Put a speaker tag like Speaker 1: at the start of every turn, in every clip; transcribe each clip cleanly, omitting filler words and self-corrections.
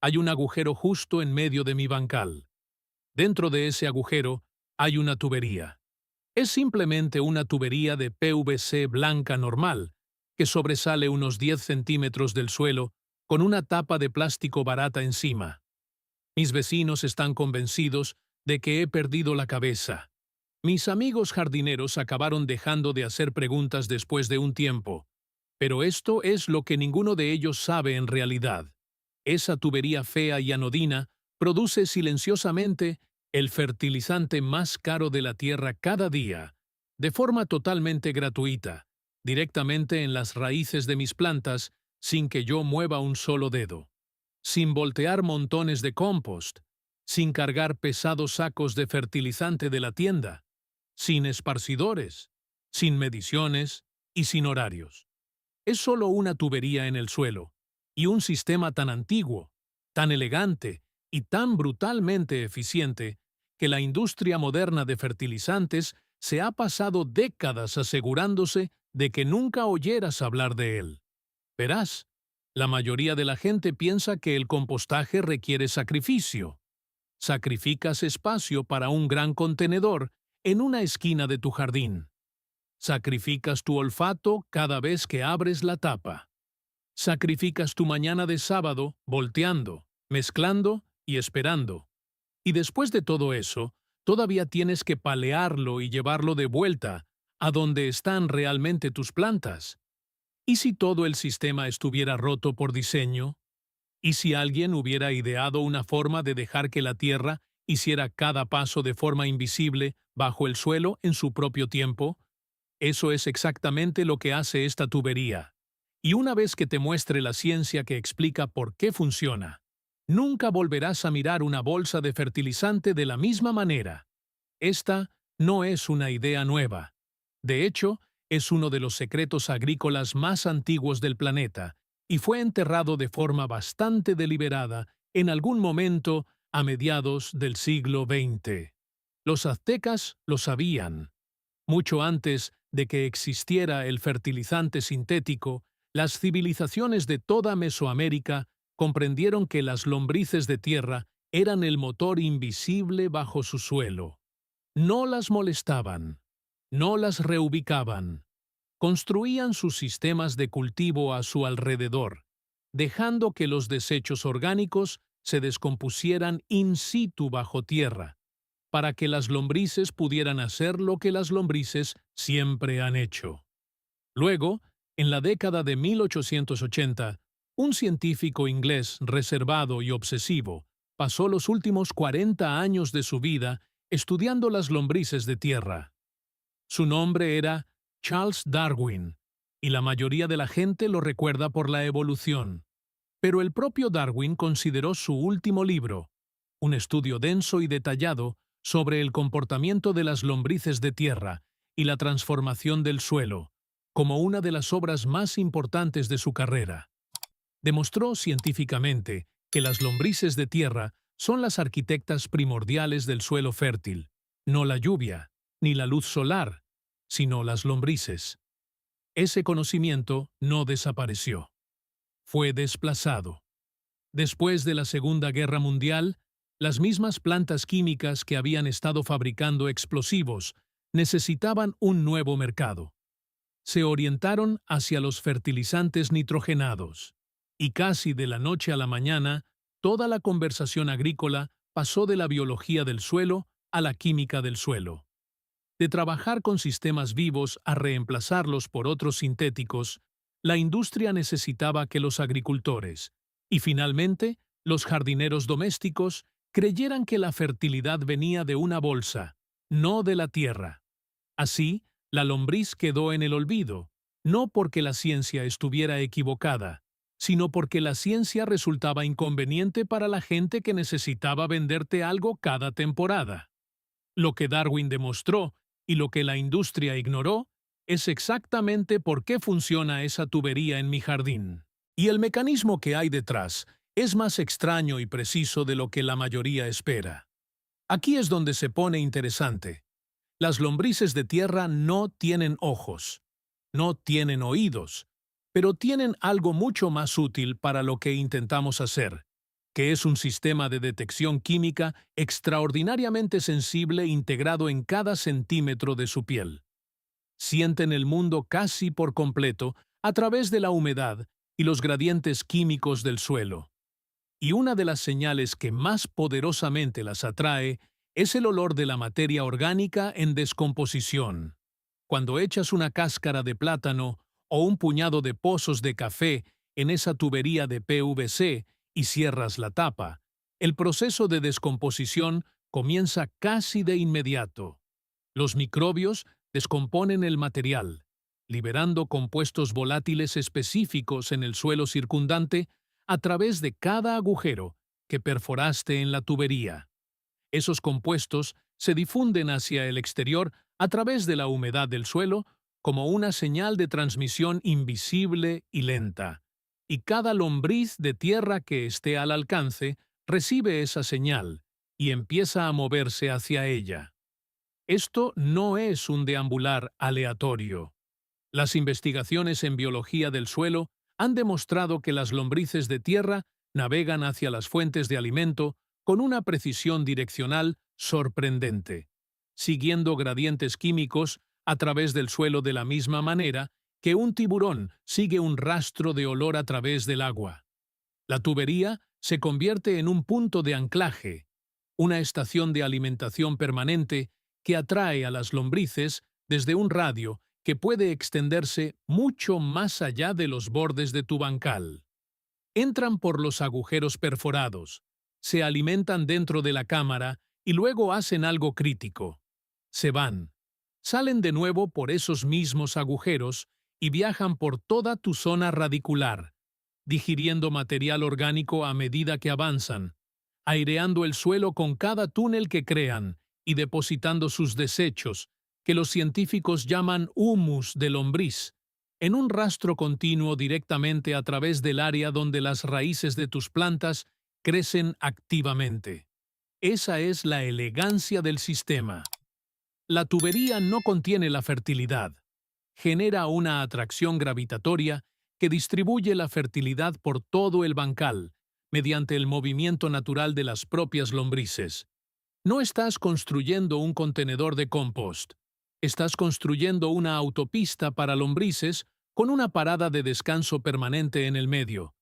Speaker 1: Hay un agujero justo en medio de mi bancal. Dentro de ese agujero hay una tubería. Es simplemente una tubería de PVC blanca normal, que sobresale unos 10 centímetros del suelo, con una tapa de plástico barata encima. Mis vecinos están convencidos de que he perdido la cabeza. Mis amigos jardineros acabaron dejando de hacer preguntas después de un tiempo, pero esto es lo que ninguno de ellos sabe en realidad. Esa tubería fea y anodina produce silenciosamente el fertilizante más caro de la tierra cada día, de forma totalmente gratuita, directamente en las raíces de mis plantas, sin que yo mueva un solo dedo, sin voltear montones de compost, sin cargar pesados sacos de fertilizante de la tienda, sin esparcidores, sin mediciones y sin horarios. Es solo una tubería en el suelo, y un sistema tan antiguo, tan elegante y tan brutalmente eficiente que la industria moderna de fertilizantes se ha pasado décadas asegurándose de que nunca oyeras hablar de él. Verás, la mayoría de la gente piensa que el compostaje requiere sacrificio. Sacrificas espacio para un gran contenedor en una esquina de tu jardín. Sacrificas tu olfato cada vez que abres la tapa. Sacrificas tu mañana de sábado volteando, mezclando y esperando. Y después de todo eso, todavía tienes que palearlo y llevarlo de vuelta a donde están realmente tus plantas. ¿Y si todo el sistema estuviera roto por diseño? ¿Y si alguien hubiera ideado una forma de dejar que la Tierra hiciera cada paso de forma invisible bajo el suelo en su propio tiempo? Eso es exactamente lo que hace esta tubería. Y una vez que te muestre la ciencia que explica por qué funciona, nunca volverás a mirar una bolsa de fertilizante de la misma manera. Esta no es una idea nueva. De hecho, es uno de los secretos agrícolas más antiguos del planeta y fue enterrado de forma bastante deliberada en algún momento a mediados del siglo XX. Los aztecas lo sabían. Mucho antes de que existiera el fertilizante sintético, las civilizaciones de toda Mesoamérica comprendieron que las lombrices de tierra eran el motor invisible bajo su suelo. No las molestaban, no las reubicaban. Construían sus sistemas de cultivo a su alrededor, dejando que los desechos orgánicos se descompusieran in situ bajo tierra, para que las lombrices pudieran hacer lo que las lombrices siempre han hecho. Luego, en la década de 1880, un científico inglés reservado y obsesivo pasó los últimos 40 años de su vida estudiando las lombrices de tierra. Su nombre era Charles Darwin, y la mayoría de la gente lo recuerda por la evolución. Pero el propio Darwin consideró su último libro, un estudio denso y detallado sobre el comportamiento de las lombrices de tierra y la transformación del suelo, como una de las obras más importantes de su carrera. Demostró científicamente que las lombrices de tierra son las arquitectas primordiales del suelo fértil, no la lluvia, ni la luz solar, sino las lombrices. Ese conocimiento no desapareció. Fue desplazado. Después de la Segunda Guerra Mundial, las mismas plantas químicas que habían estado fabricando explosivos necesitaban un nuevo mercado. Se orientaron hacia los fertilizantes nitrogenados, y casi de la noche a la mañana, toda la conversación agrícola pasó de la biología del suelo a la química del suelo. De trabajar con sistemas vivos a reemplazarlos por otros sintéticos, la industria necesitaba que los agricultores, y finalmente los jardineros domésticos, creyeran que la fertilidad venía de una bolsa, no de la tierra. Así, la lombriz quedó en el olvido, no porque la ciencia estuviera equivocada, sino porque la ciencia resultaba inconveniente para la gente que necesitaba venderte algo cada temporada. Lo que Darwin demostró y lo que la industria ignoró es exactamente por qué funciona esa tubería en mi jardín. Y el mecanismo que hay detrás es más extraño y preciso de lo que la mayoría espera. Aquí es donde se pone interesante. Las lombrices de tierra no tienen ojos, no tienen oídos, pero tienen algo mucho más útil para lo que intentamos hacer. que es un sistema de detección química extraordinariamente sensible integrado en cada centímetro de su piel. Sienten el mundo casi por completo a través de la humedad y los gradientes químicos del suelo. Y una de las señales que más poderosamente las atrae es el olor de la materia orgánica en descomposición. Cuando echas una cáscara de plátano o un puñado de pozos de café en esa tubería de PVC y cierras la tapa, el proceso de descomposición comienza casi de inmediato. Los microbios descomponen el material, liberando compuestos volátiles específicos en el suelo circundante a través de cada agujero que perforaste en la tubería. Esos compuestos se difunden hacia el exterior a través de la humedad del suelo como una señal de transmisión invisible y lenta, y cada lombriz de tierra que esté al alcance recibe esa señal y empieza a moverse hacia ella. Esto no es un deambular aleatorio. Las investigaciones en biología del suelo han demostrado que las lombrices de tierra navegan hacia las fuentes de alimento con una precisión direccional sorprendente, siguiendo gradientes químicos a través del suelo de la misma manera que un tiburón sigue un rastro de olor a través del agua. La tubería se convierte en un punto de anclaje, una estación de alimentación permanente que atrae a las lombrices desde un radio que puede extenderse mucho más allá de los bordes de tu bancal. Entran por los agujeros perforados, se alimentan dentro de la cámara y luego hacen algo crítico. Se van. Salen de nuevo por esos mismos agujeros y viajan por toda tu zona radicular, digiriendo material orgánico a medida que avanzan, aireando el suelo con cada túnel que crean y depositando sus desechos, que los científicos llaman humus de lombriz, en un rastro continuo directamente a través del área donde las raíces de tus plantas crecen activamente. Esa es la elegancia del sistema. La tubería no contiene la fertilidad. Genera una atracción gravitatoria que distribuye la fertilidad por todo el bancal, mediante el movimiento natural de las propias lombrices. No estás construyendo un contenedor de compost. Estás construyendo una autopista para lombrices con una parada de descanso permanente en el medio.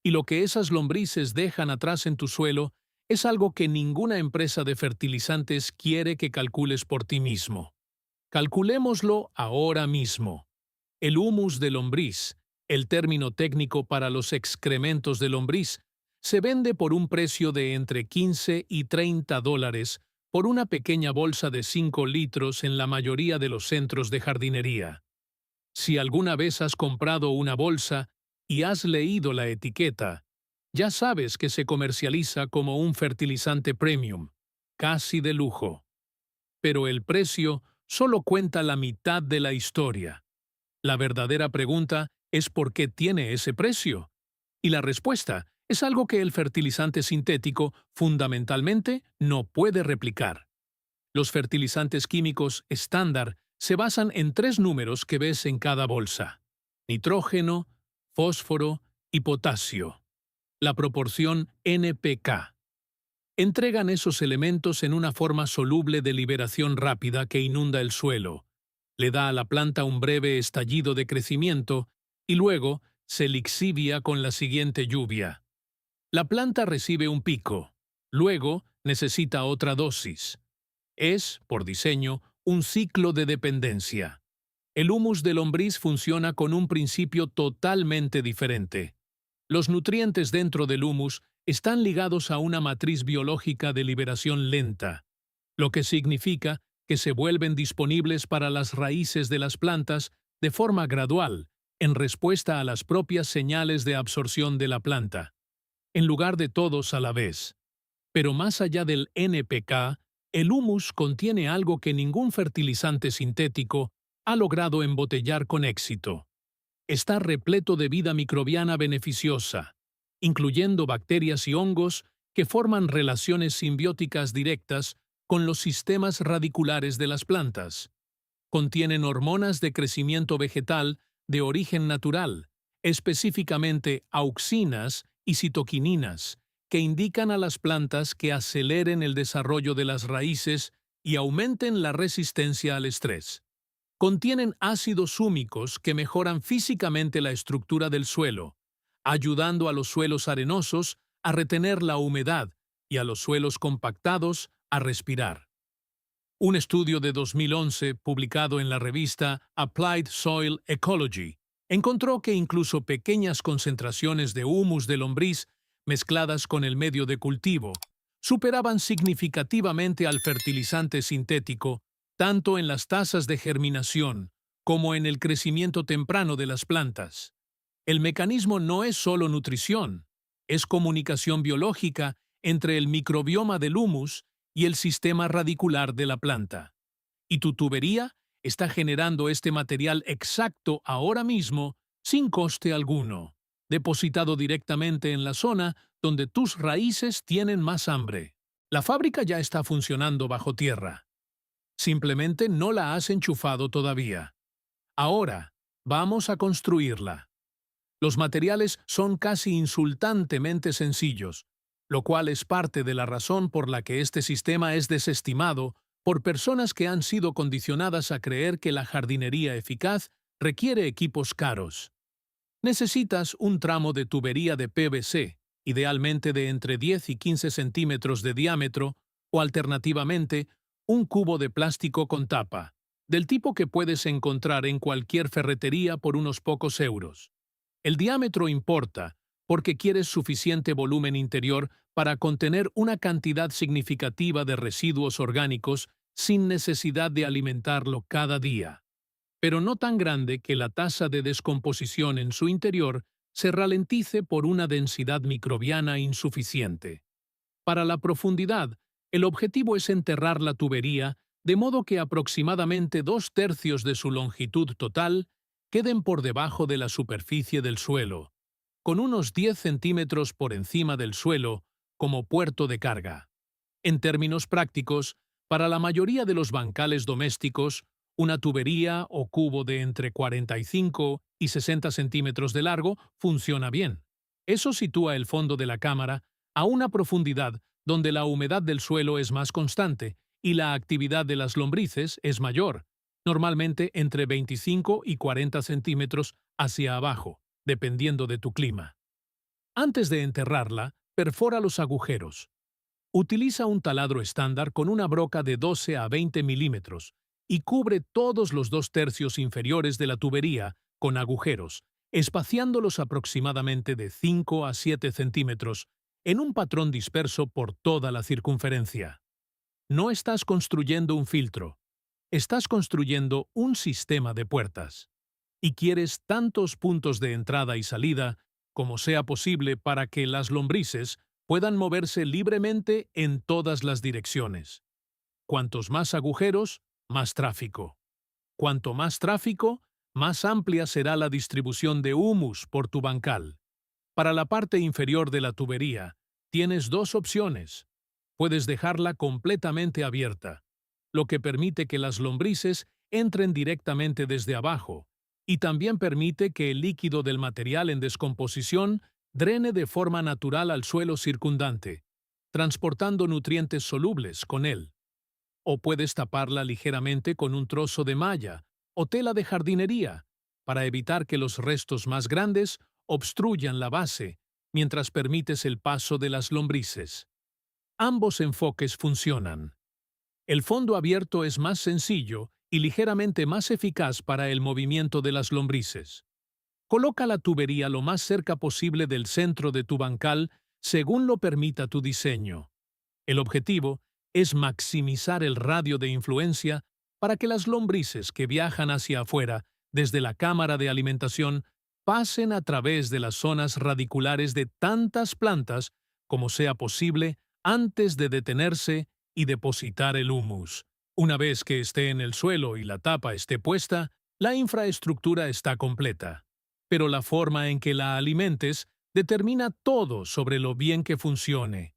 Speaker 1: Y lo que esas lombrices dejan atrás en tu suelo es algo que ninguna empresa de fertilizantes quiere que calcules por ti mismo. Calculémoslo ahora mismo. El humus de lombriz, el término técnico para los excrementos de lombriz, se vende por un precio de entre 15 y 30 dólares por una pequeña bolsa de 5 litros en la mayoría de los centros de jardinería. Si alguna vez has comprado una bolsa y has leído la etiqueta, ya sabes que se comercializa como un fertilizante premium, casi de lujo. Pero el precio solo cuenta la mitad de la historia. La verdadera pregunta es ¿por qué tiene ese precio? Y la respuesta es algo que el fertilizante sintético fundamentalmente no puede replicar. Los fertilizantes químicos estándar se basan en 3 números que ves en cada bolsa: nitrógeno, fósforo y potasio. La proporción NPK. Entregan esos elementos en una forma soluble de liberación rápida que inunda el suelo, le da a la planta un breve estallido de crecimiento y luego se lixivia con la siguiente lluvia. La planta recibe un pico, luego necesita otra dosis. Es, por diseño, un ciclo de dependencia. El humus de lombriz funciona con un principio totalmente diferente. Los nutrientes dentro del humus están ligados a una matriz biológica de liberación lenta, lo que significa que se vuelven disponibles para las raíces de las plantas de forma gradual, en respuesta a las propias señales de absorción de la planta, en lugar de todos a la vez. Pero más allá del NPK, el humus contiene algo que ningún fertilizante sintético ha logrado embotellar con éxito. Está repleto de vida microbiana beneficiosa, incluyendo bacterias y hongos que forman relaciones simbióticas directas con los sistemas radiculares de las plantas. Contienen hormonas de crecimiento vegetal de origen natural, específicamente auxinas y citoquininas, que indican a las plantas que aceleren el desarrollo de las raíces y aumenten la resistencia al estrés. Contienen ácidos húmicos que mejoran físicamente la estructura del suelo, ayudando a los suelos arenosos a retener la humedad y a los suelos compactados a respirar. Un estudio de 2011, publicado en la revista Applied Soil Ecology, encontró que incluso pequeñas concentraciones de humus de lombriz mezcladas con el medio de cultivo superaban significativamente al fertilizante sintético, tanto en las tasas de germinación como en el crecimiento temprano de las plantas. El mecanismo no es solo nutrición, es comunicación biológica entre el microbioma del humus y el sistema radicular de la planta. Y tu tubería está generando este material exacto ahora mismo sin coste alguno, depositado directamente en la zona donde tus raíces tienen más hambre. La fábrica ya está funcionando bajo tierra. Simplemente no la has enchufado todavía. Ahora, vamos a construirla. Los materiales son casi insultantemente sencillos, lo cual es parte de la razón por la que este sistema es desestimado por personas que han sido condicionadas a creer que la jardinería eficaz requiere equipos caros. Necesitas un tramo de tubería de PVC, idealmente de entre 10 y 15 centímetros de diámetro, o alternativamente, un cubo de plástico con tapa, del tipo que puedes encontrar en cualquier ferretería por unos pocos euros. El diámetro importa, porque quieres suficiente volumen interior para contener una cantidad significativa de residuos orgánicos sin necesidad de alimentarlo cada día, pero no tan grande que la tasa de descomposición en su interior se ralentice por una densidad microbiana insuficiente. Para la profundidad, el objetivo es enterrar la tubería de modo que aproximadamente 2/3 de su longitud total queden por debajo de la superficie del suelo, con unos 10 centímetros por encima del suelo como puerto de carga. En términos prácticos, para la mayoría de los bancales domésticos, una tubería o cubo de entre 45 y 60 centímetros de largo funciona bien. Eso sitúa el fondo de la cámara a una profundidad donde la humedad del suelo es más constante y la actividad de las lombrices es mayor, normalmente entre 25 y 40 centímetros hacia abajo, dependiendo de tu clima. Antes de enterrarla, perfora los agujeros. Utiliza un taladro estándar con una broca de 12 a 20 milímetros y cubre todos los 2/3 inferiores de la tubería con agujeros, espaciándolos aproximadamente de 5 a 7 centímetros en un patrón disperso por toda la circunferencia. No estás construyendo un filtro, estás construyendo un sistema de puertas. Y quieres tantos puntos de entrada y salida como sea posible para que las lombrices puedan moverse libremente en todas las direcciones. Cuantos más agujeros, más tráfico. Cuanto más tráfico, más amplia será la distribución de humus por tu bancal. Para la parte inferior de la tubería, tienes dos opciones. Puedes dejarla completamente abierta, lo que permite que las lombrices entren directamente desde abajo, y también permite que el líquido del material en descomposición drene de forma natural al suelo circundante, transportando nutrientes solubles con él. O puedes taparla ligeramente con un trozo de malla o tela de jardinería para evitar que los restos más grandes obstruyan la base mientras permites el paso de las lombrices. Ambos enfoques funcionan. El fondo abierto es más sencillo y ligeramente más eficaz para el movimiento de las lombrices. Coloca la tubería lo más cerca posible del centro de tu bancal según lo permita tu diseño. El objetivo es maximizar el radio de influencia para que las lombrices que viajan hacia afuera desde la cámara de alimentación pasen a través de las zonas radiculares de tantas plantas como sea posible antes de detenerse y depositar el humus. Una vez que esté en el suelo y la tapa esté puesta, la infraestructura está completa. Pero la forma en que la alimentes determina todo sobre lo bien que funcione.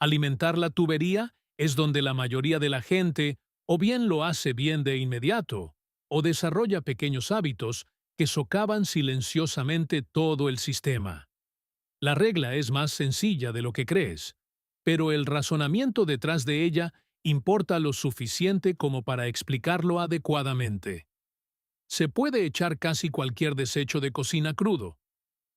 Speaker 1: Alimentar la tubería es donde la mayoría de la gente o bien lo hace bien de inmediato, o desarrolla pequeños hábitos que socavan silenciosamente todo el sistema. La regla es más sencilla de lo que crees, pero el razonamiento detrás de ella importa lo suficiente como para explicarlo adecuadamente. Se puede echar casi cualquier desecho de cocina crudo,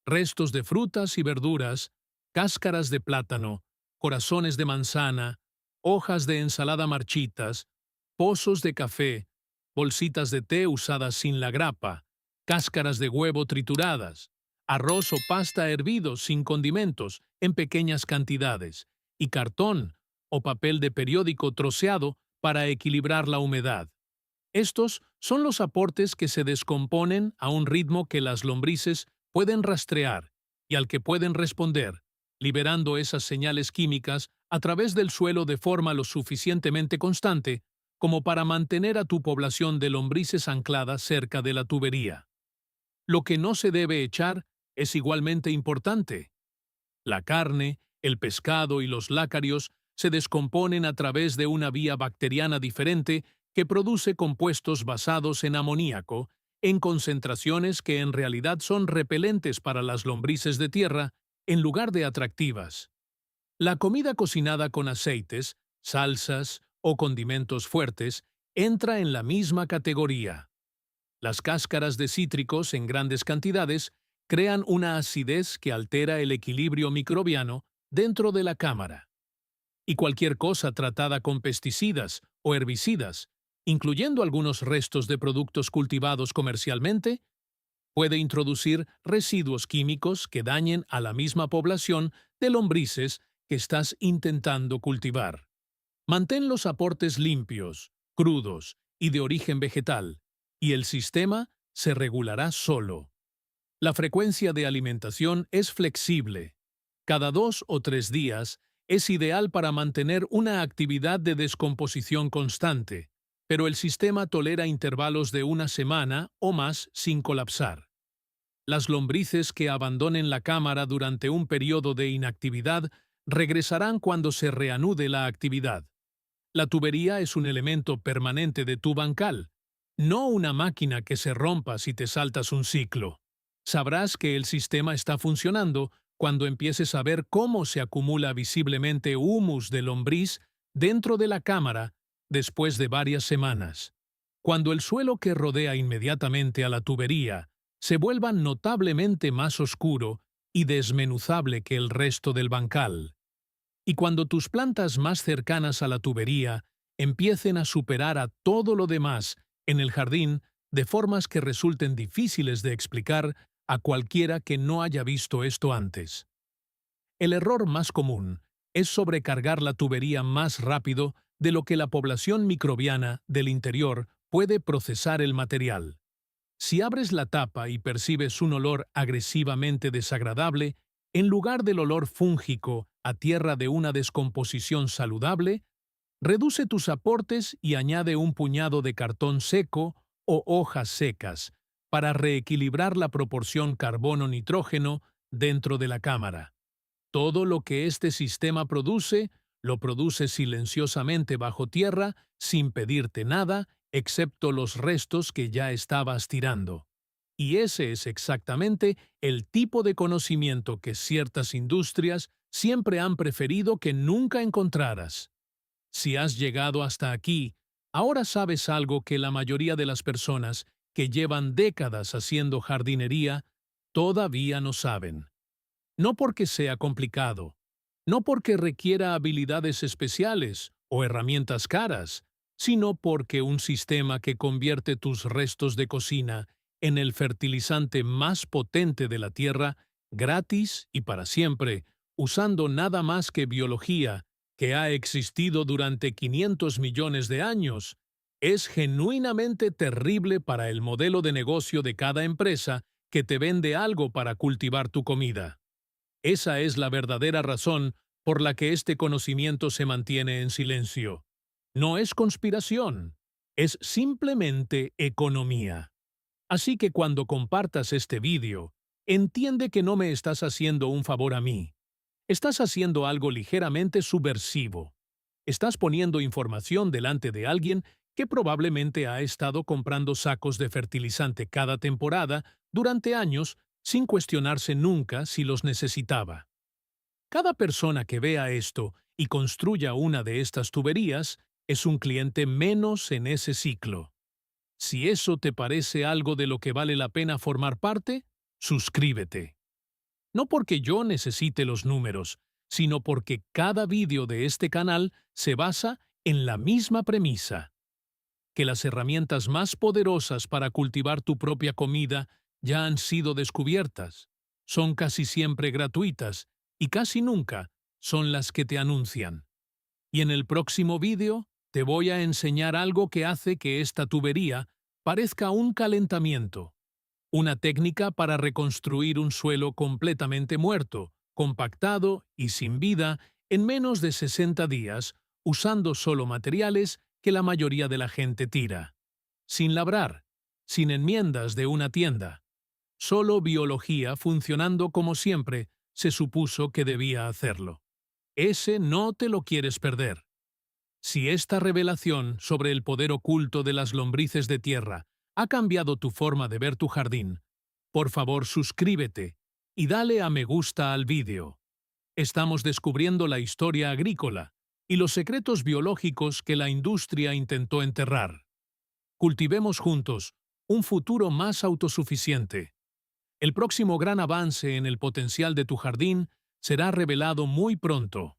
Speaker 1: restos de frutas y verduras, cáscaras de plátano, corazones de manzana, hojas de ensalada marchitas, pozos de café, bolsitas de té usadas sin la grapa, cáscaras de huevo trituradas, arroz o pasta hervidos sin condimentos en pequeñas cantidades, y cartón o papel de periódico troceado para equilibrar la humedad. Estos son los aportes que se descomponen a un ritmo que las lombrices pueden rastrear y al que pueden responder, liberando esas señales químicas a través del suelo de forma lo suficientemente constante como para mantener a tu población de lombrices anclada cerca de la tubería. Lo que no se debe echar es igualmente importante. La carne, el pescado y los lácteos se descomponen a través de una vía bacteriana diferente que produce compuestos basados en amoníaco, en concentraciones que en realidad son repelentes para las lombrices de tierra en lugar de atractivas. La comida cocinada con aceites, salsas o condimentos fuertes entra en la misma categoría. Las cáscaras de cítricos en grandes cantidades crean una acidez que altera el equilibrio microbiano dentro de la cámara. Y cualquier cosa tratada con pesticidas o herbicidas, incluyendo algunos restos de productos cultivados comercialmente, puede introducir residuos químicos que dañen a la misma población de lombrices que estás intentando cultivar. Mantén los aportes limpios, crudos y de origen vegetal, y el sistema se regulará solo. La frecuencia de alimentación es flexible. Cada 2 o 3 días es ideal para mantener una actividad de descomposición constante, pero el sistema tolera intervalos de una semana o más sin colapsar. Las lombrices que abandonen la cámara durante un periodo de inactividad regresarán cuando se reanude la actividad. La tubería es un elemento permanente de tu bancal, no una máquina que se rompa si te saltas un ciclo. Sabrás que el sistema está funcionando cuando empieces a ver cómo se acumula visiblemente humus de lombriz dentro de la cámara después de varias semanas. Cuando el suelo que rodea inmediatamente a la tubería se vuelva notablemente más oscuro y desmenuzable que el resto del bancal. Y cuando tus plantas más cercanas a la tubería empiecen a superar a todo lo demás en el jardín de formas que resulten difíciles de explicar a cualquiera que no haya visto esto antes. El error más común es sobrecargar la tubería más rápido de lo que la población microbiana del interior puede procesar el material. Si abres la tapa y percibes un olor agresivamente desagradable, en lugar del olor fúngico a tierra de una descomposición saludable, reduce tus aportes y añade un puñado de cartón seco o hojas secas para reequilibrar la proporción carbono-nitrógeno dentro de la cámara. Todo lo que este sistema produce, lo produce silenciosamente bajo tierra sin pedirte nada, excepto los restos que ya estabas tirando. Y ese es exactamente el tipo de conocimiento que ciertas industrias siempre han preferido que nunca encontraras. Si has llegado hasta aquí, ahora sabes algo que la mayoría de las personas que llevan décadas haciendo jardinería todavía no saben. No porque sea complicado, no porque requiera habilidades especiales o herramientas caras, sino porque un sistema que convierte tus restos de cocina en el fertilizante más potente de la tierra, gratis y para siempre, usando nada más que biología que ha existido durante 500 millones de años, es genuinamente terrible para el modelo de negocio de cada empresa que te vende algo para cultivar tu comida. Esa es la verdadera razón por la que este conocimiento se mantiene en silencio. No es conspiración, es simplemente economía. Así que cuando compartas este vídeo, entiende que no me estás haciendo un favor a mí. Estás haciendo algo ligeramente subversivo. Estás poniendo información delante de alguien que probablemente ha estado comprando sacos de fertilizante cada temporada durante años sin cuestionarse nunca si los necesitaba. Cada persona que vea esto y construya una de estas tuberías es un cliente menos en ese ciclo. Si eso te parece algo de lo que vale la pena formar parte, suscríbete. No porque yo necesite los números, sino porque cada vídeo de este canal se basa en la misma premisa: que las herramientas más poderosas para cultivar tu propia comida ya han sido descubiertas. Son casi siempre gratuitas y casi nunca son las que te anuncian. Y en el próximo vídeo te voy a enseñar algo que hace que esta tubería parezca un calentamiento. Una técnica para reconstruir un suelo completamente muerto, compactado y sin vida en menos de 60 días, usando solo materiales que la mayoría de la gente tira. Sin labrar, sin enmiendas de una tienda. Solo biología funcionando como siempre se supuso que debía hacerlo. Ese no te lo quieres perder. Si esta revelación sobre el poder oculto de las lombrices de tierra ha cambiado tu forma de ver tu jardín, por favor suscríbete y dale a me gusta al vídeo. Estamos descubriendo la historia agrícola y los secretos biológicos que la industria intentó enterrar. Cultivemos juntos un futuro más autosuficiente. El próximo gran avance en el potencial de tu jardín será revelado muy pronto.